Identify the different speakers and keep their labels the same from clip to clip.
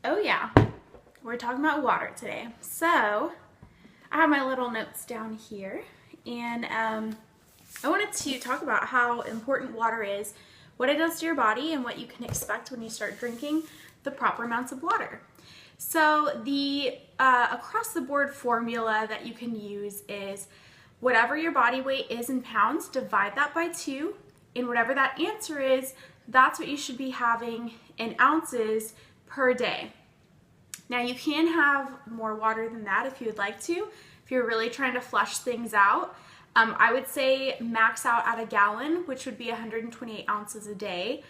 Speaker 1: Oh yeah, we're talking about water today. So I have my little notes down here, and I wanted to talk about how important water is, what it does to your body, and what you can expect when you start drinking the proper amounts of water. So the across the board formula that you can use is whatever your body weight is in pounds, divide that by 2, and whatever that answer is, that's what you should be having in ounces per day. Now you can have more water than that if you would like to, if you're really trying to flush things out. I would say max out at a gallon, which would be 128 ounces a day,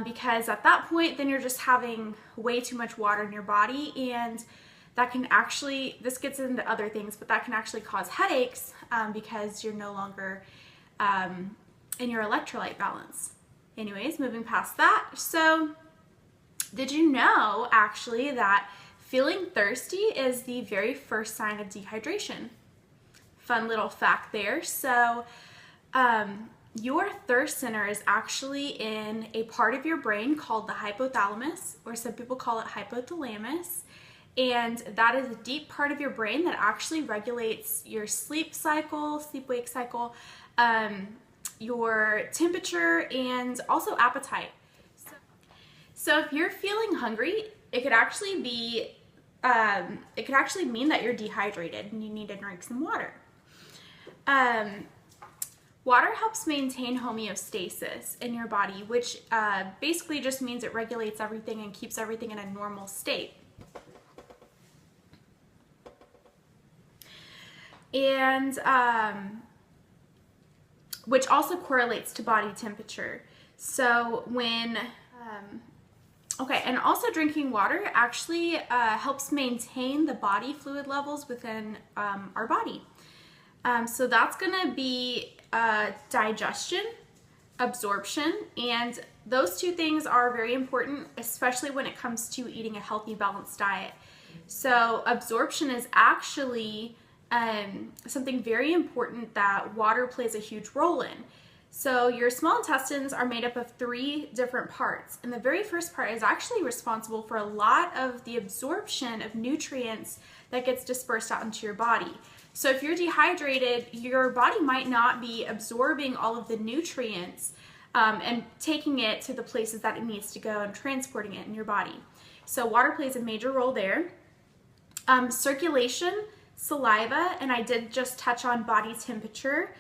Speaker 1: because at that point then you're just having way too much water in your body, and that can actually, this gets into other things, but that can actually cause headaches because you're no longer in your electrolyte balance. Anyways, moving past that, so did you know actually that feeling thirsty is the very first sign of dehydration? Fun little fact there. So your thirst center is actually in a part of your brain called the hypothalamus, or some people call it hypothalamus. And that is a deep part of your brain that actually regulates your sleep cycle, sleep-wake cycle, your temperature, and also appetite. So if you're feeling hungry, it could actually be, it could actually mean that you're dehydrated and you need to drink some water. Water helps maintain homeostasis in your body, which basically just means it regulates everything and keeps everything in a normal state. And which also correlates to body temperature. So when okay, and also drinking water actually helps maintain the body fluid levels within our body. So that's gonna be digestion, absorption, and those two things are very important, especially when it comes to eating a healthy, balanced diet. So absorption is actually something very important that water plays a huge role in. So your small intestines are made up of 3 different parts, and the very first part is actually responsible for a lot of the absorption of nutrients that gets dispersed out into your body. So if you're dehydrated, your body might not be absorbing all of the nutrients and taking it to the places that it needs to go and transporting it in your body. So water plays a major role there. Circulation, saliva, and I did just touch on body temperature,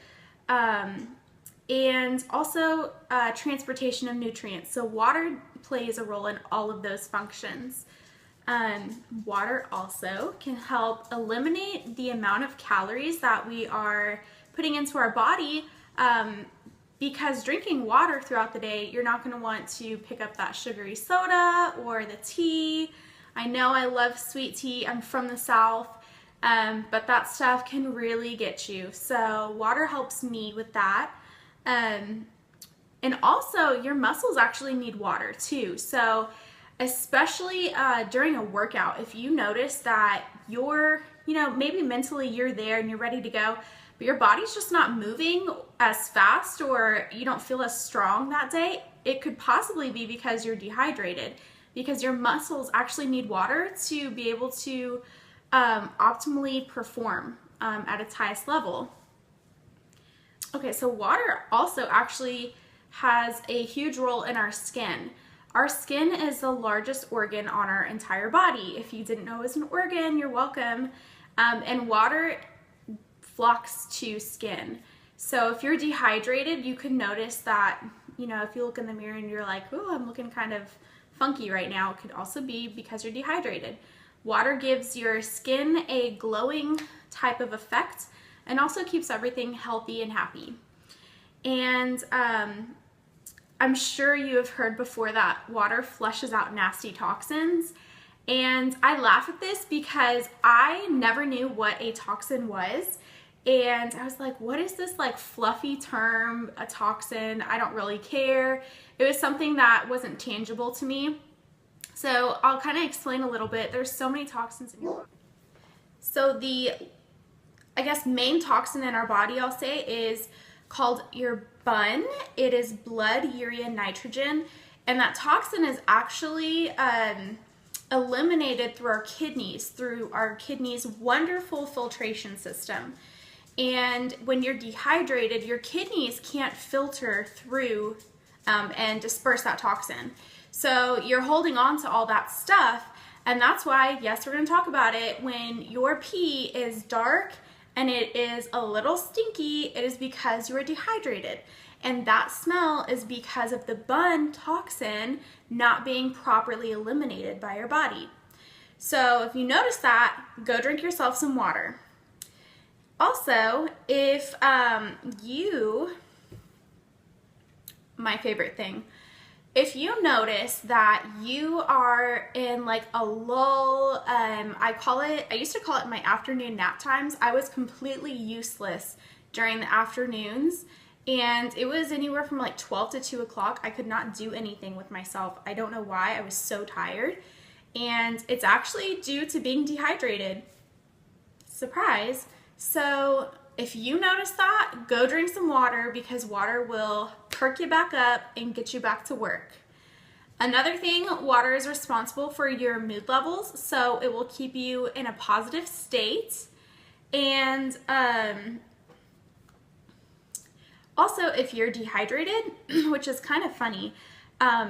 Speaker 1: and also transportation of nutrients. So water plays a role in all of those functions. Water also can help eliminate the amount of calories that we are putting into our body, because drinking water throughout the day, you're not going to want to pick up that sugary soda or the tea. I know I love sweet tea. I'm from the South. But that stuff can really get you. So water helps me with that. And also your muscles actually need water too. So especially during a workout, if you notice that you're, maybe mentally you're there and you're ready to go, but your body's just not moving as fast, or you don't feel as strong that day, it could possibly be because you're dehydrated, because your muscles actually need water to be able to optimally perform at its highest level. Okay, so water also actually has a huge role in our skin. Our skin is the largest organ on our entire body. If you didn't know it was an organ, you're welcome. And water flocks to skin. So if you're dehydrated, you can notice that, if you look in the mirror and you're like, oh, I'm looking kind of funky right now, it could also be because you're dehydrated. Water gives your skin a glowing type of effect and also keeps everything healthy and happy. And I'm sure you have heard before that water flushes out nasty toxins. And I laugh at this because I never knew what a toxin was. And I was like, what is this like fluffy term, a toxin? I don't really care. It was something that wasn't tangible to me. So I'll kind of explain a little bit. There's so many toxins in your body. So the, main toxin in our body, I'll say, is called your BUN. It is blood urea nitrogen. And that toxin is actually eliminated through our kidneys' wonderful filtration system. And when you're dehydrated, your kidneys can't filter through and disperse that toxin. So you're holding on to all that stuff, and that's why, yes, we're going to talk about it, when your pee is dark and it is a little stinky, it is because you are dehydrated. And that smell is because of the bun toxin not being properly eliminated by your body. So if you notice that, go drink yourself some water. Also, if my favorite thing, if you notice that you are in like a lull, I used to call it my afternoon nap times. I was completely useless during the afternoons, and it was anywhere from like 12 to 2 o'clock. I could not do anything with myself. I don't know why. I was so tired, and it's actually due to being dehydrated. Surprise. So if you notice that, go drink some water, because water will perk you back up and get you back to work. Another thing, water is responsible for your mood levels, so it will keep you in a positive state. And also, if you're dehydrated, which is kind of funny,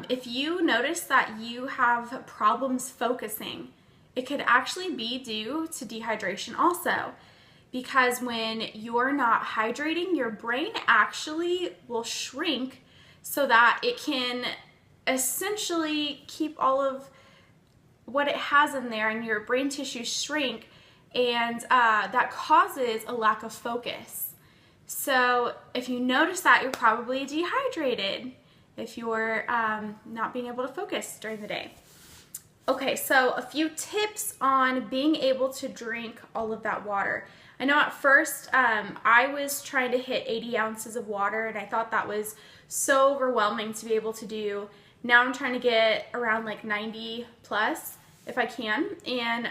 Speaker 1: if you notice that you have problems focusing, it could actually be due to dehydration also. Because when you're not hydrating, your brain actually will shrink so that it can essentially keep all of what it has in there, and your brain tissue shrink, and that causes a lack of focus. So if you notice that, you're probably dehydrated if you're not being able to focus during the day. Okay, so a few tips on being able to drink all of that water. I know at first I was trying to hit 80 ounces of water, and I thought that was so overwhelming to be able to do. Now I'm trying to get around like 90 plus if I can. And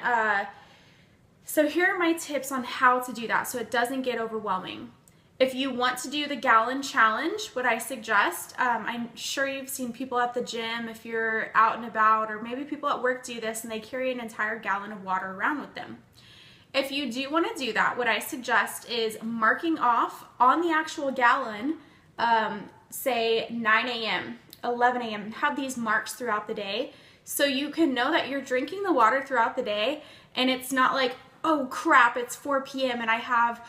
Speaker 1: so here are my tips on how to do that so it doesn't get overwhelming. If you want to do the gallon challenge, what I suggest, I'm sure you've seen people at the gym, if you're out and about, or maybe people at work do this and they carry an entire gallon of water around with them. If you do want to do that, what I suggest is marking off on the actual gallon, say 9 a.m., 11 a.m., have these marks throughout the day so you can know that you're drinking the water throughout the day, and it's not like, oh crap, it's 4 p.m. and I have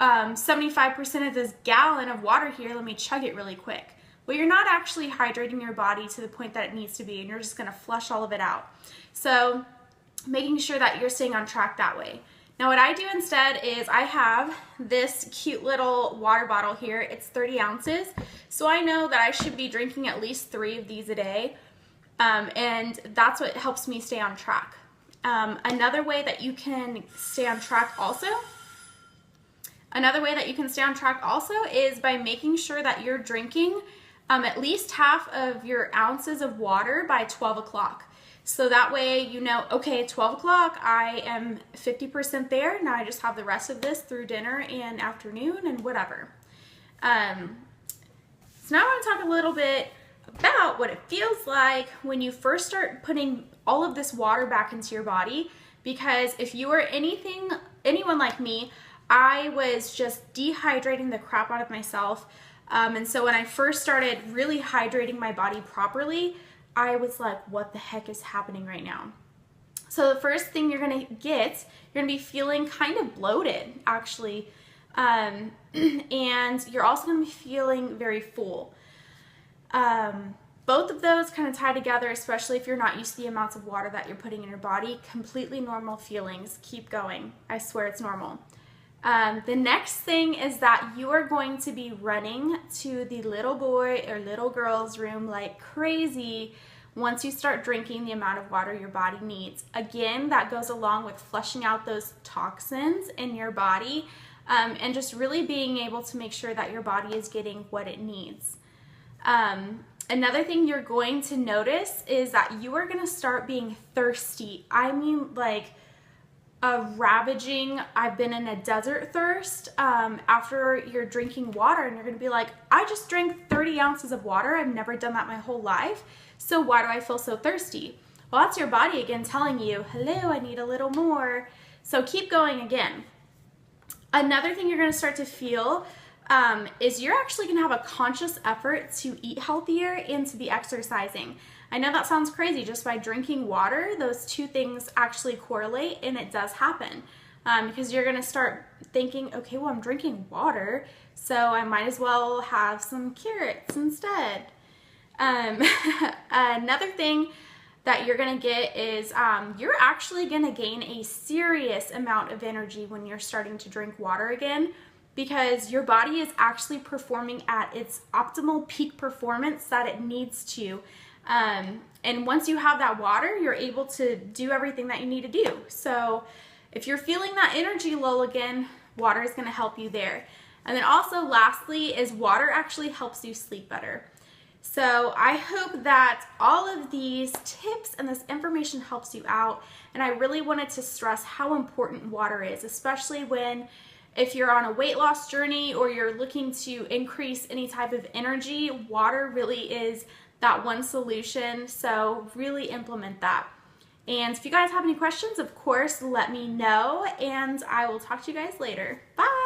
Speaker 1: 75% of this gallon of water here, let me chug it really quick. Well, you're not actually hydrating your body to the point that it needs to be, and you're just going to flush all of it out. So making sure that you're staying on track that way. Now what I do instead is I have this cute little water bottle here. It's 30 ounces. So I know that I should be drinking at least 3 of these a day. And that's what helps me stay on track. Another way that you can stay on track also is by making sure that you're drinking at least half of your ounces of water by 12 o'clock. So that way you know, okay, 12 o'clock, I am 50% there. Now I just have the rest of this through dinner and afternoon and whatever. So now I want to talk a little bit about what it feels like when you first start putting all of this water back into your body. Because if you are anyone like me, I was just dehydrating the crap out of myself. And so when I first started really hydrating my body properly, I was like, what the heck is happening right now? So the first thing you're gonna be feeling kind of bloated, actually. And you're also gonna be feeling very full. Both of those kind of tie together, especially if you're not used to the amounts of water that you're putting in your body. Completely normal feelings. Keep going. I swear it's normal. The next thing is that you are going to be running to the little boy or little girl's room like crazy once you start drinking the amount of water your body needs. Again, that goes along with flushing out those toxins in your body, and just really being able to make sure that your body is getting what it needs. Another thing you're going to notice is that you are going to start being thirsty. I mean, like a ravaging, I've been in a desert thirst after you're drinking water, and you're going to be like, I just drank 30 ounces of water. I've never done that my whole life. So why do I feel so thirsty? Well, that's your body again telling you, hello, I need a little more. So keep going again. Another thing you're going to start to feel is you're actually going to have a conscious effort to eat healthier and to be exercising. I know that sounds crazy. Just by drinking water, those two things actually correlate, and it does happen. Because you're going to start thinking, okay, well, I'm drinking water, so I might as well have some carrots instead. Another thing that you're going to get is you're actually going to gain a serious amount of energy when you're starting to drink water again, because your body is actually performing at its optimal peak performance that it needs to. And once you have that water, you're able to do everything that you need to do. So if you're feeling that energy lull again, water is going to help you there. And then also lastly is water actually helps you sleep better. So I hope that all of these tips and this information helps you out. And I really wanted to stress how important water is, especially if you're on a weight loss journey or you're looking to increase any type of energy. Water really is that one solution. So really implement that. And if you guys have any questions, of course, let me know, and I will talk to you guys later. Bye.